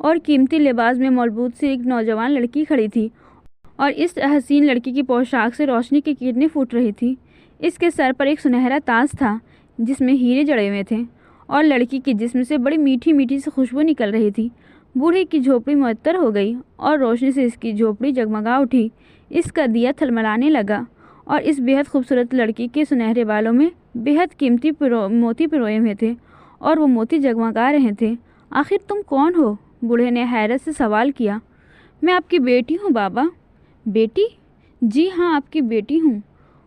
اور قیمتی لباس میں ملبوس سی ایک نوجوان لڑکی کھڑی تھی اور اس حسین لڑکی کی پوشاک سے روشنی کی کرنیں پھوٹ رہی تھی۔ اس کے سر پر ایک سنہرا تاج تھا جس میں ہیرے جڑے ہوئے تھے اور لڑکی کے جسم سے بڑی میٹھی میٹھی سی خوشبو نکل رہی تھی۔ بوڑھے کی جھوپڑی معطر ہو گئی اور روشنی سے اس کی جھوپڑی جگمگا اٹھی۔ اس کا دیا تھلملانے لگا اور اس بے حد خوبصورت لڑکی کے سنہرے بالوں میں بے حد قیمتی موتی پروئے ہوئے تھے اور وہ موتی جگمگا رہے تھے۔ آخر تم کون ہو؟ بوڑھے نے حیرت سے سوال کیا۔ میں آپ کی بیٹی ہوں بابا۔ بیٹی؟ جی ہاں، آپ کی بیٹی ہوں۔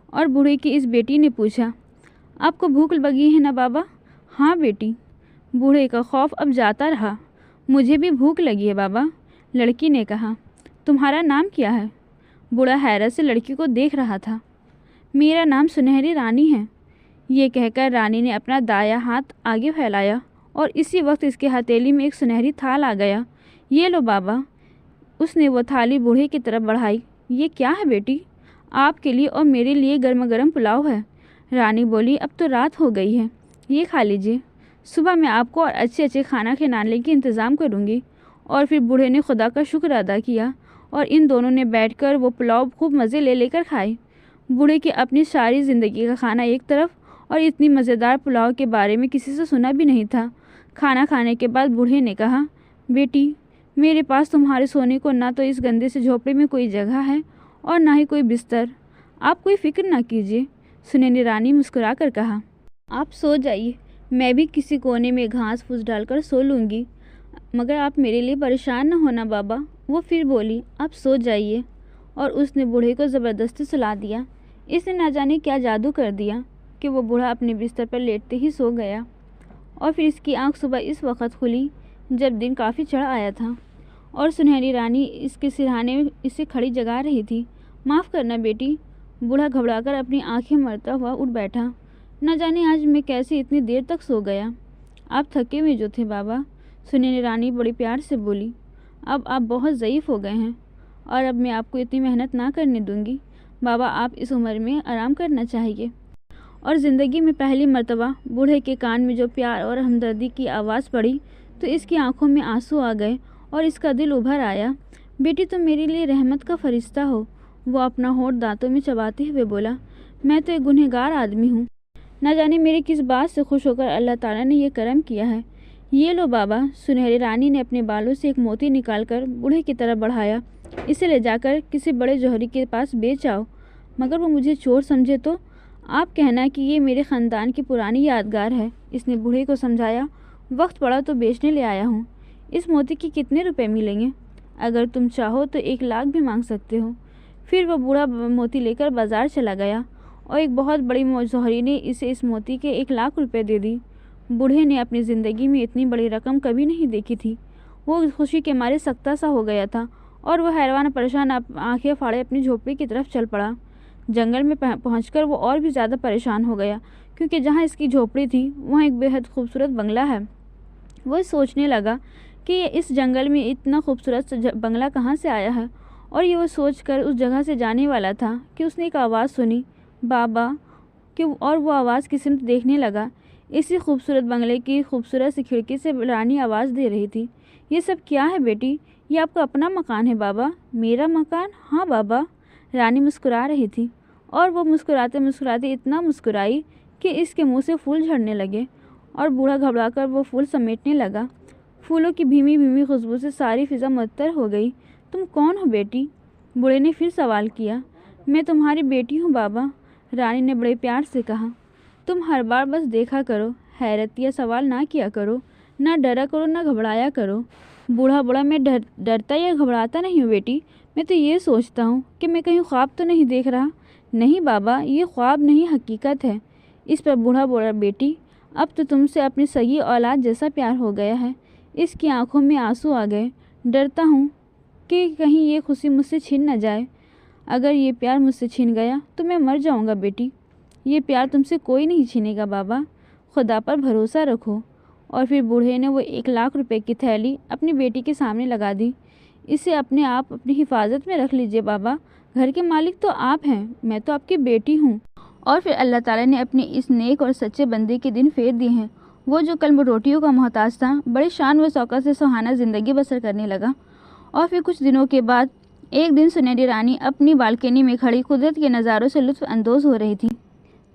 اور بوڑھے کی اس بیٹی نے پوچھا، آپ کو بھوک لگی ہے نا بابا؟ ہاں بیٹی۔ بوڑھے کا خوف اب جاتا رہا۔ مجھے بھی بھوک لگی ہے بابا، لڑکی نے کہا۔ تمہارا نام کیا ہے؟ بوڑھا حیرت سے لڑکی کو دیکھ رہا تھا۔ میرا نام سنہری رانی ہے، یہ کہہ کر رانی نے اپنا دایاں ہاتھ آگے پھیلایا اور اسی وقت اس کے ہتھیلی میں ایک سنہری تھال آ گیا۔ یہ لو بابا۔ اس نے وہ تھالی بوڑھے کی طرف بڑھائی۔ یہ کیا ہے بیٹی؟ آپ کے لیے اور میرے لیے گرم گرم پلاؤ ہے۔ رانی بولی، اب تو رات ہو گئی ہے، یہ کھا لیجیے، صبح میں آپ کو اور اچھے کھانا کھلانے کے انتظام کروں گی۔ اور پھر بوڑھے نے خدا کا شکر ادا کیا اور ان دونوں نے بیٹھ کر وہ پلاؤ خوب مزے لے کر کھائی۔ بوڑھے کی اپنی ساری زندگی کا کھانا ایک طرف اور اتنی مزیدار پلاؤ کے بارے میں کسی سے سنا بھی نہیں تھا۔ کھانا کھانے کے بعد بوڑھے نے کہا، بیٹی میرے پاس تمہارے سونے کو نہ تو اس گندے سے جھوپڑے میں کوئی جگہ ہے اور نہ ہی کوئی بستر۔ آپ کوئی فکر نہ کیجیے، سنہری رانی مسکرا کر کہا۔ آپ سو جائیے، میں بھی کسی کونے میں گھاس پھوس ڈال کر سو لوں گی، مگر آپ میرے لیے پریشان نہ ہونا بابا۔ وہ پھر بولی، آپ سو جائیے، اور اس نے بوڑھے کو زبردستی سلا دیا۔ اس نے نہ جانے کیا جادو کر دیا کہ وہ بوڑھا اپنے بستر پر لیٹتے ہی سو گیا اور پھر اس کی آنکھ صبح اس وقت کھلی جب دن کافی چڑھ آیا تھا اور سنہری رانی اس کے سرہانے میں اسے کھڑی جگا رہی تھی۔ معاف کرنا بیٹی، بوڑھا گھبرا کر اپنی آنکھیں مرتا ہوا اٹھ بیٹھا۔ نہ جانے آج میں کیسے اتنی دیر تک سو گیا۔ آپ تھکے ہوئے جو تھے بابا، سنہری رانی بڑی پیار سے بولی۔ اب آپ بہت ضعیف ہو گئے ہیں اور اب میں آپ کو اتنی محنت نہ کرنے دوں گی بابا، آپ اس عمر میں آرام کرنا چاہیے۔ اور زندگی میں پہلی مرتبہ بوڑھے کے کان میں جو پیار اور ہمدردی کی آواز پڑی تو اس کی آنکھوں میں آنسو آ گئے اور اس کا دل ابھر آیا۔ بیٹی تم میرے لیے رحمت کا فرشتہ ہو، وہ اپنا ہونٹ دانتوں میں چباتے ہوئے بولا۔ میں تو ایک گنہگار آدمی ہوں، نہ جانے میرے کس بات سے خوش ہو کر اللہ تعالیٰ نے یہ کرم کیا ہے۔ یہ لو بابا۔ سنہری رانی نے اپنے بالوں سے ایک موتی نکال کر بوڑھے کی طرف بڑھایا۔ اسے لے جا کر کسی بڑے جوہری کے پاس بیچ آؤ، مگر وہ مجھے چور سمجھے تو آپ کہنا کہ یہ میرے خاندان کی پرانی یادگار ہے۔ اس نے بوڑھے کو سمجھایا، وقت پڑا تو بیچنے لے آیا ہوں۔ اس موتی کے کتنے روپے ملیں گے؟ اگر تم چاہو تو 1 لاکھ بھی مانگ سکتے ہو۔ پھر وہ بوڑھا موتی لے کر بازار چلا گیا اور ایک بہت بڑی جوہری نے اسے اس موتی کے 1 لاکھ روپے دے دی۔ بوڑھے نے اپنی زندگی میں اتنی بڑی رقم کبھی نہیں دیکھی تھی۔ وہ خوشی کے مارے سکتہ سا ہو گیا تھا اور وہ حیران پریشان آنکھیں پھاڑے اپنی جھوپڑی کی طرف چل پڑا۔ جنگل میں پہنچ کر وہ اور بھی زیادہ پریشان ہو گیا کیونکہ جہاں اس کی جھوپڑی تھی وہاں ایک بے حد خوبصورت بنگلہ ہے۔ وہ سوچنے لگا کہ یہ اس جنگل میں اتنا خوبصورت بنگلہ کہاں سے آیا ہے، اور یہ وہ سوچ کر اس جگہ سے جانے والا تھا کہ اس نے ایک آواز سنی، بابا، اور وہ آواز کی سمت دیکھنے لگا۔ اسی خوبصورت بنگلے کی خوبصورت سی کھڑکی سے رانی آواز دے رہی تھی، یہ سب کیا ہے بیٹی؟ یہ آپ کا اپنا مکان ہے بابا؟ میرا مکان؟ ہاں بابا۔ رانی مسکرا رہی تھی اور وہ مسکراتے مسکراتے اتنا مسکرائی کہ اس کے منہ سے پھول جھڑنے لگے اور بوڑھا گھبرا کر وہ پھول سمیٹنے لگا۔ پھولوں کی بھیمی بھیمی خوشبو سے ساری فضا معطر ہو گئی۔ تم کون ہو بیٹی؟ بوڑھے نے پھر سوال کیا۔ میں تمہاری بیٹی ہوں بابا، رانی نے بڑے پیار سے کہا۔ تم ہر بار بس دیکھا کرو، حیرت یا سوال نہ کیا کرو، نہ ڈرا کرو نہ گھبرایا کرو۔ بوڑھا بولا، میں ڈرتا یا گھبراتا نہیں ہوں بیٹی، میں تو یہ سوچتا ہوں کہ میں کہیں خواب تو نہیں دیکھ رہا۔ نہیں بابا، یہ خواب نہیں حقیقت ہے۔ اس پر بوڑھا بولا، بیٹی اب تو تم سے اپنی سگی اولاد جیسا پیار ہو گیا ہے۔ اس کی آنکھوں میں آنسو آ گئے۔ ڈرتا ہوں کہ کہیں یہ خوشی مجھ سے چھن نہ جائے۔ اگر یہ پیار مجھ سے چھن گیا تو میں مر جاؤں گا بیٹی۔ یہ پیار تم سے کوئی نہیں چھینے گا بابا، خدا پر بھروسہ رکھو۔ اور پھر بوڑھے نے وہ 1 لاکھ روپے کی تھیلی اپنی بیٹی کے سامنے لگا دی۔ اسے اپنے آپ اپنی حفاظت میں رکھ لیجئے بابا، گھر کے مالک تو آپ ہیں، میں تو آپ کی بیٹی ہوں۔ اور پھر اللہ تعالیٰ نے اپنے اس نیک اور سچے بندے کے دن پھیر دیے ہیں وہ جو کل روٹیوں کا محتاج تھا بڑی شان و شوکت سے سہانا زندگی بسر کرنے لگا۔ اور پھر کچھ دنوں کے بعد ایک دن سنہری رانی اپنی بالکنی میں کھڑی قدرت کے نظاروں سے لطف اندوز ہو رہی تھی،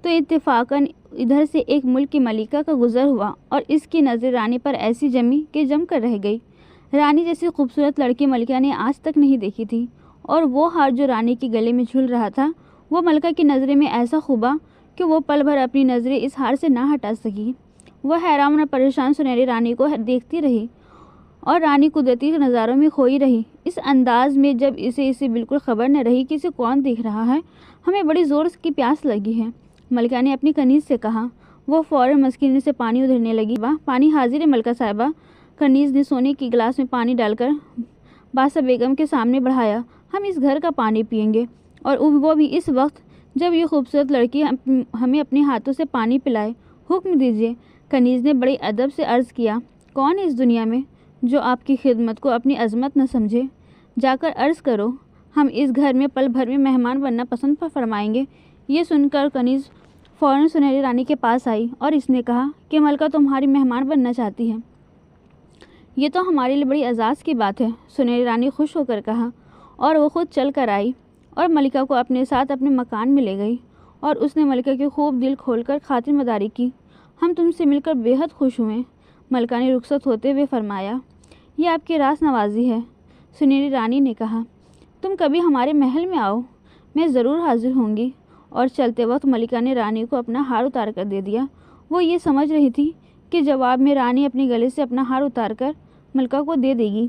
تو اتفاقاً ادھر سے ایک ملک کی ملکہ کا گزر ہوا اور اس کی نظر رانی پر ایسی جمی کہ جم کر رہ گئی۔ رانی جیسی خوبصورت لڑکی ملکہ نے آج تک نہیں دیکھی تھی، اور وہ ہار جو رانی کے گلے میں جھول رہا تھا وہ ملکہ کی نظریں میں ایسا خوبا کہ وہ پل بھر اپنی نظریں اس ہار سے نہ ہٹا سکی۔ وہ حیران اور پریشان سنہری رانی کو دیکھتی رہی، اور رانی قدرتی نظاروں میں کھوئی رہی، اس انداز میں جب اسے بالکل خبر نہ رہی کہ اسے کون دیکھ رہا ہے۔ ہمیں بڑی زور کی پیاس لگی ہے، ملکہ نے اپنی کنیز سے کہا۔ وہ فوراً مسکینے سے پانی ادھرنے لگی۔ پانی حاضر ہے ملکہ صاحبہ۔ کنیز نے سونے کی گلاس میں پانی ڈال کر باسا بیگم کے سامنے بڑھایا۔ ہم اس گھر کا پانی پئیں گے، اور وہ بھی اس وقت جب یہ خوبصورت لڑکی ہمیں اپنے ہاتھوں سے پانی پلائے۔ حکم دیجیے، کنیز نے بڑی ادب سے عرض کیا۔ کون ہے اس دنیا میں جو آپ کی خدمت کو اپنی عظمت نہ سمجھے؟ جا کر عرض کرو ہم اس گھر میں پل بھر میں مہمان بننا پسند فرمائیں گے۔ یہ سن کر کنیز فوراً سنہری رانی کے پاس آئی اور اس نے کہا کہ ملکہ تمہاری مہمان بننا چاہتی ہے۔ یہ تو ہمارے لیے بڑی اعزاز کی بات ہے، سنہری رانی خوش ہو کر کہا، اور وہ خود چل کر آئی اور ملکہ کو اپنے ساتھ اپنے مکان میں لے گئی، اور اس نے ملکہ کی خوب دل کھول کر خاطر مداری کی۔ ہم تم سے مل کر بے حد خوش ہوئے، ملکہ نے رخصت ہوتے ہوئے فرمایا۔ یہ آپ کی راست نوازی ہے، سنہری رانی نے کہا۔ تم کبھی ہمارے محل میں آؤ، میں ضرور حاضر ہوں گی۔ اور چلتے وقت ملکہ نے رانی کو اپنا ہار اتار کر دے دیا۔ وہ یہ سمجھ رہی تھی کہ جواب میں رانی اپنے گلے سے اپنا ہار اتار کر ملکہ کو دے دے گی،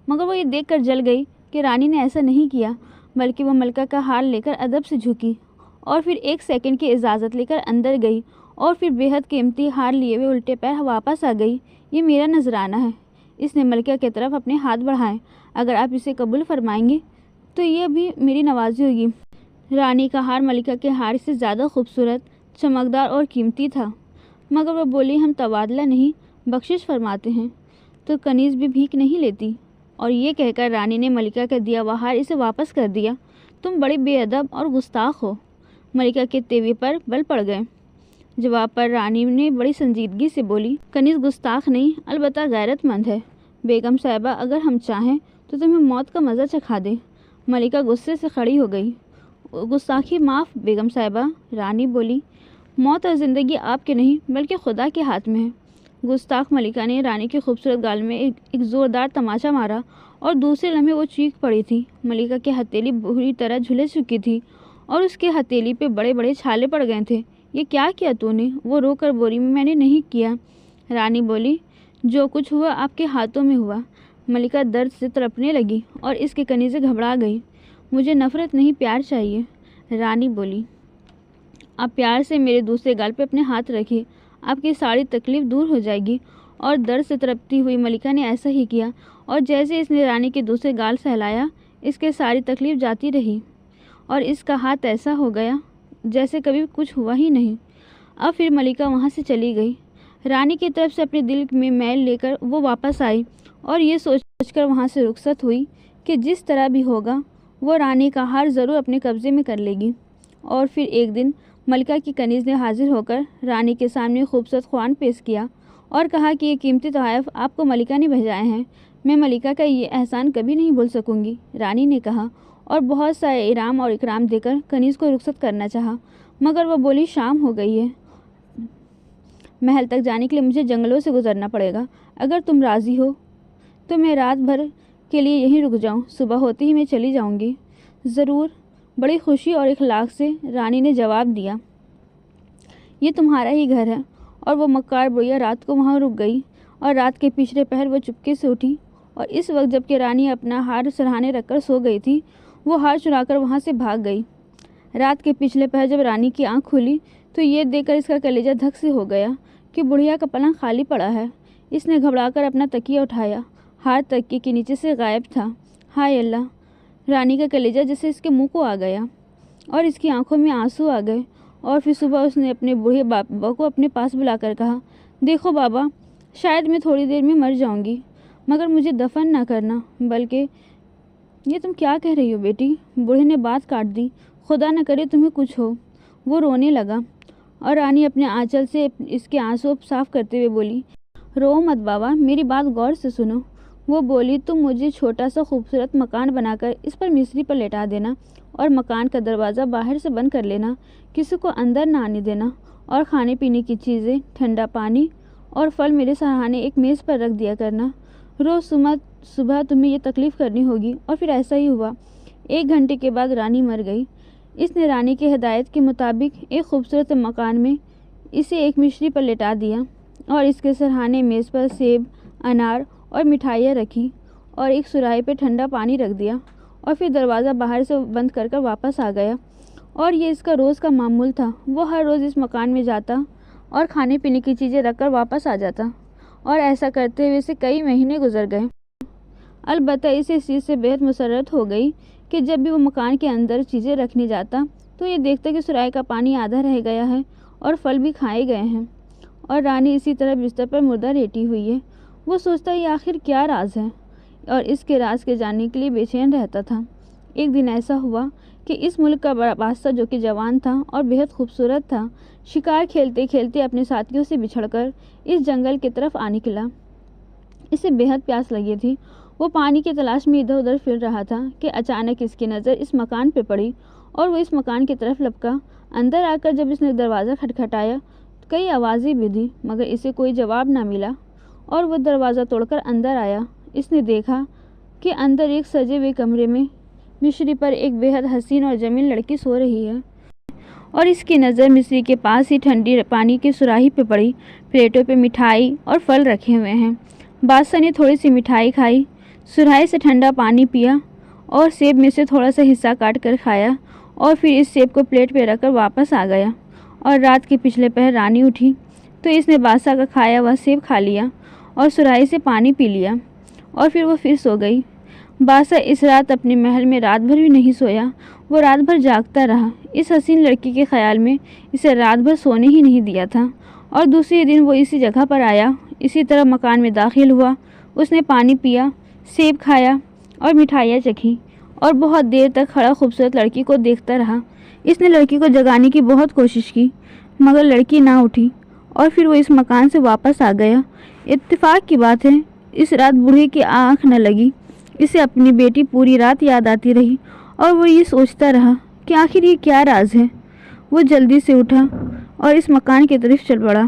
مگر وہ یہ دیکھ کر جل گئی کہ رانی نے ایسا نہیں کیا، بلکہ وہ ملکہ کا ہار لے کر ادب سے جھکی، اور پھر ایک سیکنڈ کی اجازت لے کر اندر گئی، اور پھر بے حد قیمتی ہار لیے ہوئے الٹے پیر واپس آ گئی۔ یہ میرا نذرانہ ہے، اس نے ملکہ کی طرف اپنے ہاتھ بڑھائے، اگر آپ اسے قبول فرمائیں گے تو یہ بھی میری نوازی ہوگی۔ رانی کا ہار ملکہ کے ہار سے زیادہ خوبصورت، چمکدار اور قیمتی تھا، مگر وہ بولی ہم تبادلہ نہیں بخشش فرماتے ہیں، تو کنیز بھی بھیک نہیں لیتی۔ اور یہ کہہ کر رانی نے ملکہ کا دیا ہوا ہار اسے واپس کر دیا۔ تم بڑے بے ادب اور گستاخ ہو، ملکہ کے تیوے پر بل پڑ گئے۔ جواب پر رانی نے بڑی سنجیدگی سے بولی، کنیز گستاخ نہیں، البتہ غیرت مند ہے۔ بیگم صاحبہ اگر ہم چاہیں تو تمہیں موت کا مزہ چکھا دیں۔ ملکہ غصے سے کھڑی ہو گئی۔ گستاخی معاف بیگم صاحبہ، رانی بولی، موت اور زندگی آپ کے نہیں بلکہ خدا کے ہاتھ میں ہے۔ گستاخ ملکہ نے رانی کے خوبصورت گال میں ایک زوردار تماچا مارا، اور دوسرے لمحے وہ چیخ پڑی تھی۔ ملکہ کی ہتھیلی بری طرح جھلس چکی تھی، اور اس کے ہتھیلی پہ بڑے بڑے چھالے پڑ گئے تھے۔ یہ کیا کیا تو نے؟ وہ رو کر بولی، میں نے نہیں کیا۔ رانی بولی، جو کچھ ہوا آپ کے ہاتھوں میں ہوا۔ ملکہ درد سے تڑپنے لگی اور اس کی کنیزیں گھبرا گئی۔ مجھے نفرت نہیں پیار چاہیے، رانی بولی۔ آپ پیار سے میرے دوسرے گال پہ اپنے ہاتھ رکھیے، آپ کی ساری تکلیف دور ہو جائے گی۔ اور درد سے تڑپتی ہوئی ملکہ نے ایسا ہی کیا، اور جیسے اس نے رانی کے دوسرے گال سہلایا، اس کے ساری تکلیف جاتی رہی، اور اس کا ہاتھ ایسا ہو گیا جیسے کبھی کچھ ہوا ہی نہیں۔ اب پھر ملکہ وہاں سے چلی گئی۔ رانی کی طرف سے اپنے دل میں میل لے کر وہ واپس آئی، اور یہ سوچ کر وہاں سے رخصت ہوئی کہ جس طرح بھی ہوگا وہ رانی کا ہار ضرور اپنے قبضے میں کر لے گی۔ اور پھر ایک دن ملکہ کی کنیز نے حاضر ہو کر رانی کے سامنے خوبصورت خوان پیش کیا اور کہا کہ یہ قیمتی تحائف آپ کو ملکہ نے بھیجائے ہیں، میں ملکہ کا یہ احسان کبھی نہیں بھول سکوں گی، رانی نے کہا، اور بہت سارے انعام اور اکرام دے کر کنیز کو رخصت کرنا چاہا، مگر وہ بولی شام ہو گئی ہے، محل تک جانے کے لیے مجھے جنگلوں سے گزرنا پڑے گا، اگر تم راضی ہو تو میں رات بھر کے لیے یہیں رک جاؤں، صبح ہوتے ہی میں چلی جاؤں گی۔ ضرور، بڑی خوشی اور اخلاق سے رانی نے جواب دیا۔ یہ تمہارا ہی گھر ہے۔ اور وہ مکار بڑھیا رات کو وہاں رک گئی، اور رات کے پچھلے پہر وہ چپکے سے اٹھی، اور اس وقت جب کہ رانی اپنا ہار سرہانے رکھ کر سو گئی تھی، وہ ہار چرا کر وہاں سے بھاگ گئی۔ رات کے پچھلے پہر جب رانی کی آنکھ کھلی تو یہ دیکھ کر اس کا کلیجہ دھک سے ہو گیا کہ بڑھیا کا پلنگ خالی پڑا ہے۔ اس نے گھبرا کر اپنا تکیہ اٹھایا، ہار تکیے کے نیچے سے غائب تھا۔ ہائے اللہ! رانی کا کلیجہ جیسے اس کے منہ کو آ گیا، اور اس کی آنکھوں میں آنسو آ گئے۔ اور پھر صبح اس نے اپنے بوڑھے بابا کو اپنے پاس بلا کر کہا، دیکھو بابا، شاید میں تھوڑی دیر میں مر جاؤں گی، مگر مجھے دفن نہ کرنا، بلکہ… یہ تم کیا کہہ رہی ہو بیٹی؟ بوڑھے نے بات کاٹ دی، خدا نہ کرے تمہیں کچھ ہو۔ وہ رونے لگا، اور رانی اپنے آنچل سے اس کے آنسو صاف کرتے ہوئے بولی، رو مت بابا، میری بات غور سے سنو۔ وہ بولی، تم مجھے چھوٹا سا خوبصورت مکان بنا کر اس پر مصری پر لٹا دینا اور مکان کا دروازہ باہر سے بند کر لینا، کسی کو اندر نہ آنے دینا، اور کھانے پینے کی چیزیں، ٹھنڈا پانی اور پھل میرے سراہنے ایک میز پر رکھ دیا کرنا۔ روز صبح تمہیں یہ تکلیف کرنی ہوگی۔ اور پھر ایسا ہی ہوا۔ 1 گھنٹے کے بعد رانی مر گئی۔ اس نے رانی کی ہدایت کے مطابق ایک خوبصورت مکان میں اسے ایک مشری پر لٹا دیا اور اس کے سرہانے میز پر سیب، انار اور مٹھائیاں رکھی اور ایک سراہی پہ ٹھنڈا پانی رکھ دیا، اور پھر دروازہ باہر سے بند کر کر واپس آ گیا۔ اور یہ اس کا روز کا معمول تھا۔ وہ ہر روز اس مکان میں جاتا اور کھانے پینے کی چیزیں رکھ کر واپس آ جاتا، اور ایسا کرتے ہوئے اسے کئی مہینے گزر گئے۔ البتہ اسے اس چیز سے بہت مسرت ہو گئی کہ جب بھی وہ مکان کے اندر چیزیں رکھنے جاتا تو یہ دیکھتا کہ سراہی کا پانی آدھا رہ گیا ہے اور پھل بھی کھائے گئے ہیں، اور رانی اسی طرح بستر پر مردہ لیٹی ہوئی ہے۔ وہ سوچتا یہ آخر کیا راز ہے، اور اس کے راز کے جاننے کے لیے بے چین رہتا تھا۔ ایک دن ایسا ہوا کہ اس ملک کا بڑا بادشاہ، جو کہ جوان تھا اور بہت خوبصورت تھا، شکار کھیلتے کھیلتے اپنے ساتھیوں سے بچھڑ کر اس جنگل کی طرف آ نکلا۔ اسے بہت پیاس لگی تھی۔ وہ پانی کی تلاش میں ادھر ادھر پھر رہا تھا کہ اچانک اس کی نظر اس مکان پہ پڑی، اور وہ اس مکان کی طرف لپکا۔ اندر آ کر جب اس نے دروازہ کھٹکھٹایا تو کئی آوازیں بھی دی، مگر اسے کوئی جواب نہ ملا، اور وہ دروازہ توڑ کر اندر آیا۔ اس نے دیکھا کہ اندر ایک سجے ہوئے کمرے میں مشری پر ایک بہت حسین اور جمیل لڑکی سو رہی ہے، اور اس کی نظر مصری کے پاس ہی ٹھنڈی پانی کی سراہی پہ پڑی۔ پلیٹوں پہ مٹھائی اور پھل رکھے ہوئے ہیں۔ بادشاہ نے تھوڑی سی مٹھائی کھائی، سراہی سے ٹھنڈا پانی پیا، اور سیب میں سے تھوڑا سا حصہ کاٹ کر کھایا، اور پھر اس سیب کو پلیٹ پہ رکھ کر واپس آ گیا۔ اور رات کے پچھلے پہر رانی اٹھی تو اس نے بادشاہ کا کھایا ہوا سیب کھا لیا اور سراہی سے پانی پی لیا، اور پھر وہ پھر سو گئی۔ بادشاہ اس رات اپنے محل میں رات بھر بھی نہیں سویا۔ وہ رات بھر جاگتا رہا۔ اس حسین لڑکی کے خیال میں اسے رات بھر سونے ہی نہیں دیا تھا، اور دوسرے دن وہ اسی جگہ پر آیا، اسی طرح مکان میں داخل ہوا۔ اس نے پانی پیا، سیب کھایا اور مٹھائیاں چکھی، اور بہت دیر تک کھڑا خوبصورت لڑکی کو دیکھتا رہا۔ اس نے لڑکی کو جگانے کی بہت کوشش کی، مگر لڑکی نہ اٹھی، اور پھر وہ اس مکان سے واپس آ گیا۔ اتفاق کی بات ہے، اس رات بوڑھے کی آنکھ نہ لگی۔ اسے اپنی بیٹی پوری رات یاد آتی رہی، اور وہ یہ سوچتا رہا کہ آخر یہ کیا راز ہے۔ وہ جلدی سے اٹھا اور اس مکان کی طرف چل پڑا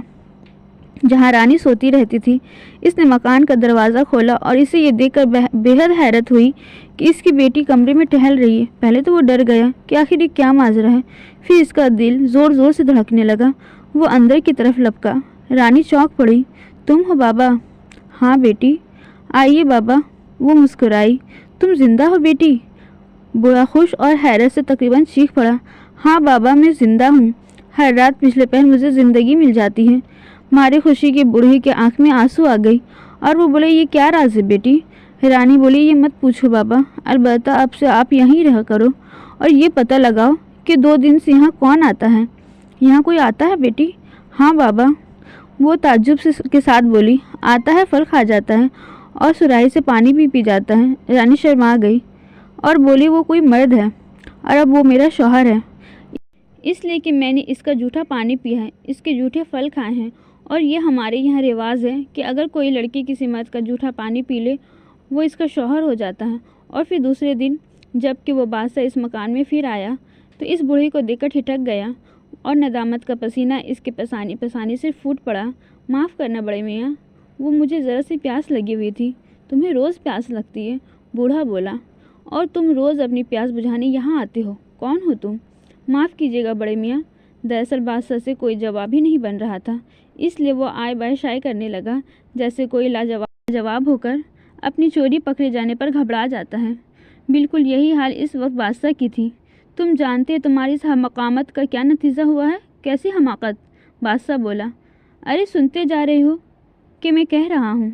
جہاں رانی سوتی رہتی تھی۔ اس نے مکان کا دروازہ کھولا اور اسے یہ دیکھ کر بہت حیرت ہوئی کہ اس کی بیٹی کمرے میں ٹہل رہی ہے۔ پہلے تو وہ ڈر گیا کہ آخر یہ کیا ماجرا ہے، پھر اس کا دل زور زور سے دھڑکنے لگا۔ وہ اندر کی طرف لپکا۔ رانی چونک پڑی۔ تم ہو بابا؟ ہاں بیٹی۔ آئیے بابا۔ وہ مسکرائی۔ تم زندہ ہو بیٹی؟ بوڑھا خوش اور حیرت سے تقریباً چیخ پڑا۔ ہاں بابا، میں زندہ ہوں۔ ہر رات پچھلے پہر مجھے زندگی مل جاتی ہے۔ مارے خوشی کے بوڑھے کی آنکھ میں آنسو آ گئی، اور وہ بولے، یہ کیا راز ہے بیٹی؟ رانی بولی، یہ مت پوچھو بابا، البتہ اب سے آپ یہیں رہا کرو، اور یہ پتہ لگاؤ کہ 2 دن سے یہاں کون آتا ہے۔ یہاں کوئی آتا ہے بیٹی؟ ہاں بابا۔ وہ تعجب کے ساتھ بولی، آتا ہے، پھل کھا جاتا ہے اور سراہی سے پانی بھی پی جاتا ہے۔ رانی شرما گئی اور بولی، وہ کوئی مرد ہے، اور اب وہ میرا شوہر ہے، اس لیے کہ میں نے اس کا جھوٹا پانی پیا ہے، اس کے جھوٹے پھل کھائے ہیں، اور یہ ہمارے یہاں رواج ہے کہ اگر کوئی لڑکی کسی مرد کا جھوٹا پانی پی لے وہ اس کا شوہر ہو جاتا ہے۔ اور پھر دوسرے دن جب کہ وہ بادشاہ اس مکان میں پھر آیا تو اس بوڑھے کو دیکھ کر ٹھٹک گیا، اور ندامت کا پسینہ اس کے پسانے سے پھوٹ پڑا۔ معاف کرنا بڑے میاں، وہ مجھے ذرا سی پیاس لگی ہوئی تھی۔ تمہیں روز پیاس لگتی ہے؟ بوڑھا بولا، اور تم روز اپنی پیاس بجھانے یہاں آتے ہو، کون ہو تم؟ معاف کیجیے گا بڑے میاں۔ دراصل بادشاہ سے کوئی جواب ہی نہیں بن رہا تھا، اس لیے وہ آئے بائے شائع کرنے لگا، جیسے کوئی لاجواب ہو کر اپنی چوری پکڑے جانے پر گھبرا جاتا ہے۔ بالکل یہی حال اس وقت بادشاہ کی تھی۔ تم جانتے تمہاری اس حماقت کا کیا نتیجہ ہوا ہے؟ کیسی حماقت؟ بادشاہ بولا، ارے سنتے جا رہے ہو کہ میں کہہ رہا ہوں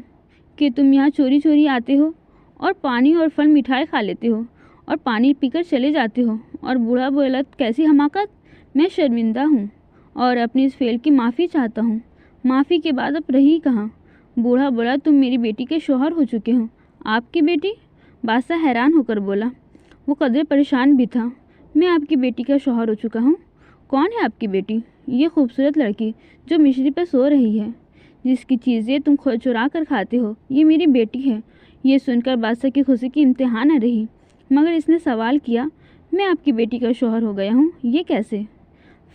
کہ تم یہاں چوری چوری آتے ہو اور پانی اور پھل مٹھائی کھا لیتے ہو اور پانی پی کر چلے جاتے ہو۔ اور بوڑھا بولا، کیسی حماقت؟ میں شرمندہ ہوں اور اپنی اس فعل کی معافی چاہتا ہوں۔ معافی کے بعد اب رہی کہاں؟ بوڑھا بولا، تم میری بیٹی کے شوہر ہو چکے ہو۔ آپ کی بیٹی؟ بادشاہ حیران ہو کر بولا۔ وہ قدرے پریشان بھی تھا۔ میں آپ کی بیٹی کا شوہر ہو چکا ہوں؟ کون ہے آپ کی بیٹی؟ یہ خوبصورت لڑکی جو مشری پر سو رہی ہے، جس کی چیزیں تم چرا کر کھاتے ہو، یہ میری بیٹی ہے۔ یہ سن کر بادشاہ کی خوشی کی انتہا نہ رہی، مگر اس نے سوال کیا، میں آپ کی بیٹی کا شوہر ہو گیا ہوں، یہ کیسے؟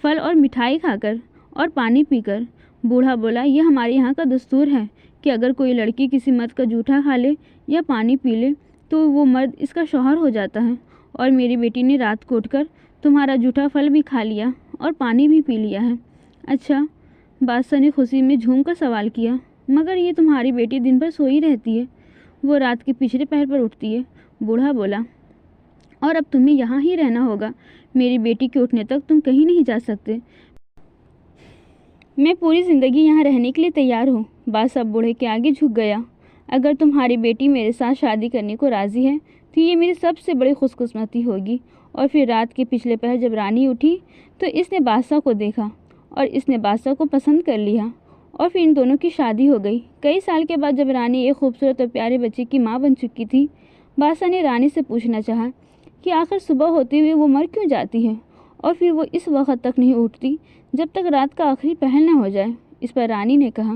پھل اور مٹھائی کھا کر اور پانی پی کر۔ بوڑھا بولا، یہ ہمارے یہاں کا دستور ہے کہ اگر کوئی لڑکی کسی مرد کا جوٹا کھا لے یا پانی پی لے تو وہ مرد اس کا شوہر ہو جاتا ہے، اور میری بیٹی نے رات کو اٹھ کر تمہارا جھوٹا پھل بھی کھا لیا اور پانی بھی پی لیا ہے۔ اچھا، بادشاہ نے خوشی میں جھوم کر سوال کیا، مگر یہ تمہاری بیٹی دن بھر سوئی رہتی ہے، وہ رات کے پچھلے پہر پر اٹھتی ہے۔ بوڑھا بولا، اور اب تمہیں یہاں ہی رہنا ہوگا، میری بیٹی کے اٹھنے تک تم کہیں نہیں جا سکتے۔ میں پوری زندگی یہاں رہنے کے لیے تیار ہوں۔ بادشاہ بوڑھے کے آگے جھک گیا، اگر تمہاری بیٹی میرے ساتھ شادی کرنے کو راضی ہے تو یہ میری سب سے بڑی خوش قسمتی ہوگی۔ اور پھر رات کے پچھلے پہر جب رانی اٹھی تو اس نے بادشاہ کو دیکھا اور اس نے بادشاہ کو پسند کر لیا، اور پھر ان دونوں کی شادی ہو گئی۔ کئی سال کے بعد جب رانی ایک خوبصورت اور پیارے بچے کی ماں بن چکی تھی، بادشاہ نے رانی سے پوچھنا چاہا کہ آخر صبح ہوتے ہوئے وہ مر کیوں جاتی ہے اور پھر وہ اس وقت تک نہیں اٹھتی جب تک رات کا آخری پہر نہ ہو جائے۔ اس پر رانی نے کہا،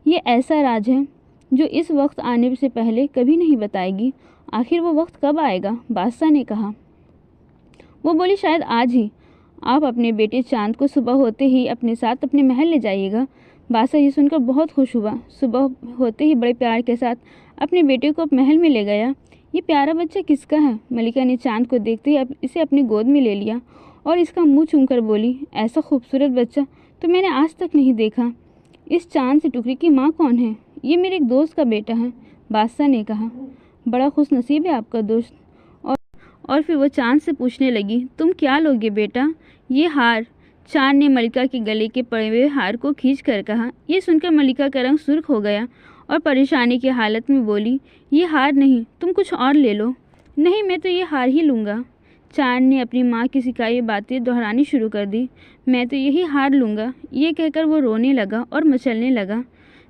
یہ ایسا راز ہے جو اس وقت آنے سے پہلے کبھی نہیں بتائے گی، آخر وہ وقت کب آئے گا؟ بادشاہ نے کہا۔ وہ بولی، شاید آج ہی۔ آپ اپنے بیٹے چاند کو صبح ہوتے ہی اپنے ساتھ اپنے محل لے جائیے گا۔ بادشاہ یہ سن کر بہت خوش ہوا، صبح ہوتے ہی بڑے پیار کے ساتھ اپنے بیٹے کو محل میں لے گیا۔ یہ پیارا بچہ کس کا ہے؟ ملکہ نے چاند کو دیکھتے ہی اسے اپنی گود میں لے لیا اور اس کا منہ چوم کر بولی، ایسا خوبصورت بچہ تو میں نے آج تک نہیں دیکھا۔ اس چاند سے ٹکڑی کی ماں کون ہے؟ یہ میرے ایک دوست کا بیٹا ہے۔ بادشاہ نے کہا، بڑا خوش نصیب ہے آپ کا دوست۔ اور پھر وہ چاند سے پوچھنے لگی، تم کیا لوگے بیٹا؟ یہ ہار۔ چاند نے ملکہ کے گلے کے پڑے ہوئے ہار کو کھینچ کر کہا۔ یہ سن کر ملکہ کا رنگ سرخ ہو گیا اور پریشانی کی حالت میں بولی، یہ ہار نہیں، تم کچھ اور لے لو۔ نہیں، میں تو یہ ہار ہی لوں گا۔ چاند نے اپنی ماں کی سکھائی باتیں دہرانی شروع کر دی، میں تو یہی ہار لوں گا۔ یہ کہہ کر وہ رونے لگا اور مچلنے لگا۔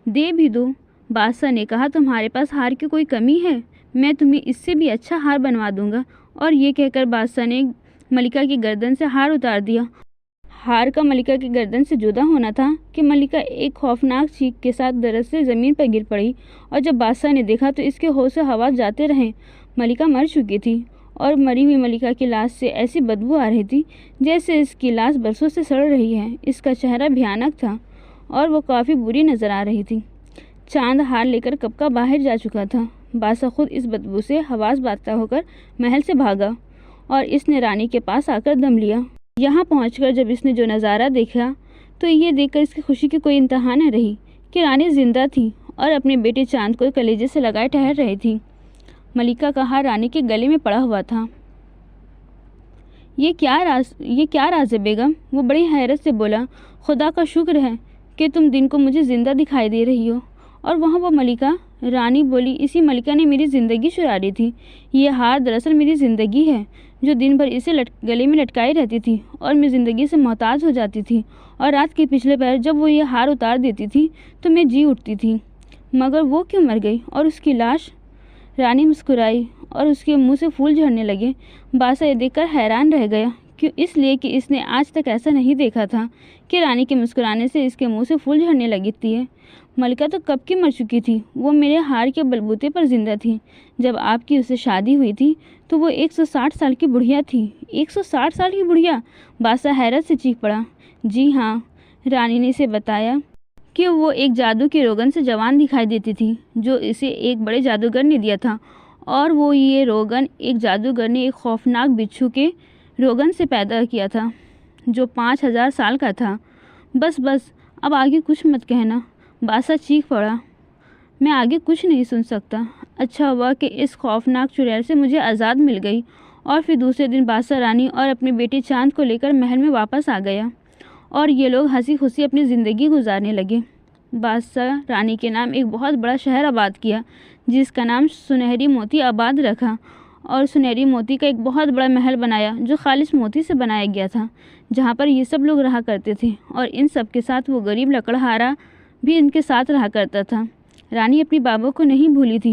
دے بھی دو، بادشاہ نے کہا، تمہارے پاس ہار کی کوئی کمی ہے؟ میں تمہیں اس سے بھی اچھا ہار بنوا دوں گا۔ اور یہ کہہ کر بادشاہ نے ملکہ کی گردن سے ہار اتار دیا۔ ہار کا ملکہ کی گردن سے جدا ہونا تھا کہ ملکہ ایک خوفناک چیخ کے ساتھ درخت سے زمین پر گر پڑی، اور جب بادشاہ نے دیکھا تو اس کے ہوش و حواس جاتے رہے۔ ملکہ مر چکی تھی اور مری ہوئی ملکہ کی لاش سے ایسی بدبو آ رہی تھی جیسے اس کی لاش برسوں سے سڑ رہی ہے۔ اس کا چہرہ بھیانک تھا اور وہ کافی بری نظر آ رہی تھی۔ چاند ہار لے کر کب کا باہر جا چکا تھا۔ بادشاہ خود اس بدبو سے حواس باختہ ہو کر محل سے بھاگا اور اس نے رانی کے پاس آ کر دم لیا۔ یہاں پہنچ کر جب اس نے جو نظارہ دیکھا تو یہ دیکھ کر اس کی خوشی کی کوئی انتہا نہ رہی کہ رانی زندہ تھی اور اپنے بیٹے چاند کو کلیجے سے لگائے ٹہر رہی تھی۔ ملکہ کا ہار رانی کے گلے میں پڑا ہوا تھا۔ یہ کیا راز ہے بیگم؟ وہ بڑی حیرت سے بولا، خدا کا شکر ہے کہ تم دن کو مجھے زندہ دکھائی دے رہی ہو۔ اور وہاں وہ ملکہ؟ رانی بولی، اسی ملکہ نے میری زندگی چرا لی تھی۔ یہ ہار دراصل میری زندگی ہے جو دن بھر اسے گلے میں لٹکائی رہتی تھی اور میں زندگی سے محتاج ہو جاتی تھی، اور رات کے پچھلے پہر جب وہ یہ ہار اتار دیتی تھی تو میں جی اٹھتی تھی۔ مگر وہ کیوں مر گئی اور اس کی لاش؟ رانی مسکرائی اور اس کے منہ سے پھول جھڑنے لگے۔ بادشاہ یہ دیکھ کر حیران رہ گیا، کیوں؟ اس لیے کہ اس نے آج تک ایسا نہیں دیکھا تھا کہ رانی کے مسکرانے سے اس کے منہ سے پھول جھڑنے لگتی ہے۔ ملکہ تو کب کی مر چکی تھی، وہ میرے ہار کے بلبوتے پر زندہ تھی۔ جب آپ کی اس سے شادی ہوئی تھی تو وہ 160 سال کی بڑھیا تھی۔ 160 سال کی بڑھیا؟ بادشاہ حیرت سے چیخ پڑا۔ جی ہاں، رانی نے اسے بتایا کہ وہ ایک جادو کے روغن سے جوان دکھائی دیتی تھی جو اسے ایک بڑے جادوگر نے دیا تھا، اور وہ یہ روغن ایک جادوگر نے ایک خوفناک بچھو کے روغن سے پیدا کیا تھا جو 5000 سال کا تھا۔ بس اب آگے کچھ مت کہنا، بادشاہ چیخ پڑا، میں آگے کچھ نہیں سن سکتا۔ اچھا ہوا کہ اس خوفناک چڑیل سے مجھے آزاد مل گئی۔ اور پھر دوسرے دن بادشاہ رانی اور اپنے بیٹے چاند کو لے کر محل میں واپس آ گیا اور یہ لوگ ہنسی خوشی اپنی زندگی گزارنے لگے۔ بادشاہ رانی کے نام ایک بہت بڑا شہر آباد کیا جس کا نام سنہری موتی آباد رکھا، اور سنہری موتی کا ایک بہت بڑا محل بنایا جو خالص موتی سے بنایا گیا تھا، جہاں پر یہ سب لوگ رہا کرتے تھے، اور ان سب کے ساتھ وہ غریب لکڑہارا بھی ان کے ساتھ رہا کرتا تھا۔ رانی اپنی بابا کو نہیں بھولی تھی